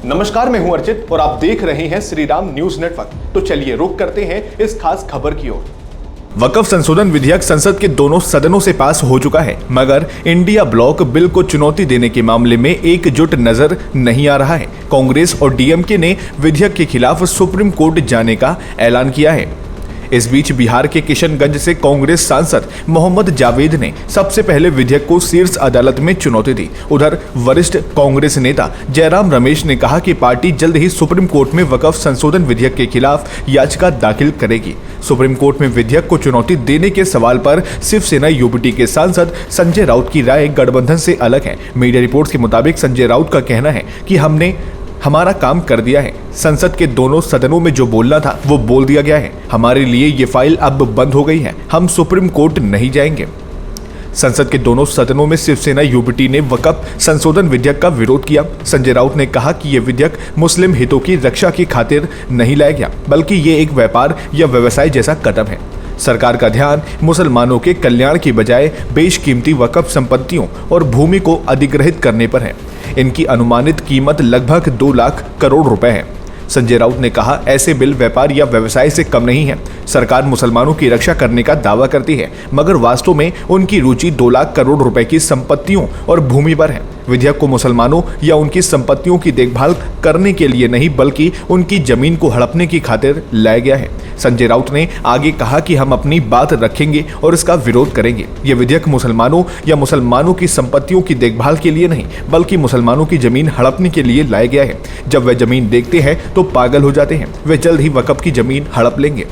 नमस्कार, मैं हूं अर्चित और आप देख रहे हैं श्री राम न्यूज नेटवर्क। तो चलिए रुक करते हैं इस खास खबर की ओर। वक्फ संशोधन विधेयक संसद के दोनों सदनों से पास हो चुका है, मगर इंडिया ब्लॉक बिल को चुनौती देने के मामले में एकजुट नजर नहीं आ रहा है। कांग्रेस और डीएमके ने विधेयक के खिलाफ सुप्रीम कोर्ट जाने का ऐलान किया है। इस बीच बिहार के किशनगंज से कांग्रेस सांसद मोहम्मद जावेद ने सबसे पहले विधेयक को शीर्ष अदालत में चुनौती दी। उधर वरिष्ठ कांग्रेस नेता जयराम रमेश ने कहा कि पार्टी जल्द ही सुप्रीम कोर्ट में वक्फ संशोधन विधेयक के खिलाफ याचिका दाखिल करेगी। सुप्रीम कोर्ट में विधेयक को चुनौती देने के सवाल पर शिवसेना यूबीटी के सांसद संजय राउत की राय गठबंधन से अलग है। मीडिया रिपोर्ट्स के मुताबिक संजय राउत का कहना है कि हमने हमारा काम कर दिया है। संसद के दोनों सदनों में जो बोलना था वो बोल दिया गया है। हमारे लिए ये फाइल अब बंद हो गई है। हम सुप्रीम कोर्ट नहीं जाएंगे। संसद के दोनों सदनों में शिवसेना यूबीटी ने वक्फ संशोधन विधेयक का विरोध किया। संजय राउत ने कहा कि यह विधेयक मुस्लिम हितों की रक्षा की खातिर नहीं लाया गया, बल्कि ये एक व्यापार या व्यवसाय जैसा कदम है। सरकार का ध्यान मुसलमानों के कल्याण की बजाय बेशकीमती वक्फ संपत्तियों और भूमि को अधिग्रहित करने पर है। इनकी अनुमानित कीमत लगभग 2 लाख करोड़ रुपए है। संजय राउत ने कहा, ऐसे बिल व्यापार या व्यवसाय से कम नहीं है। सरकार मुसलमानों की रक्षा करने का दावा करती है, मगर वास्तव में उनकी रुचि 2 लाख करोड़ रुपए की संपत्तियों और भूमि पर है। विधेयक को मुसलमानों या उनकी संपत्तियों की देखभाल करने के लिए नहीं, बल्कि उनकी जमीन को हड़पने की खातिर लाया गया है। संजय राउत ने आगे कहा कि हम अपनी बात रखेंगे और इसका विरोध करेंगे। यह विधेयक मुसलमानों या मुसलमानों की संपत्तियों की देखभाल के लिए नहीं, बल्कि मुसलमानों की जमीन हड़पने के लिए लाया गया है। जब वे जमीन देखते हैं तो पागल हो जाते हैं। वे जल्द ही वक्फ की जमीन हड़प लेंगे।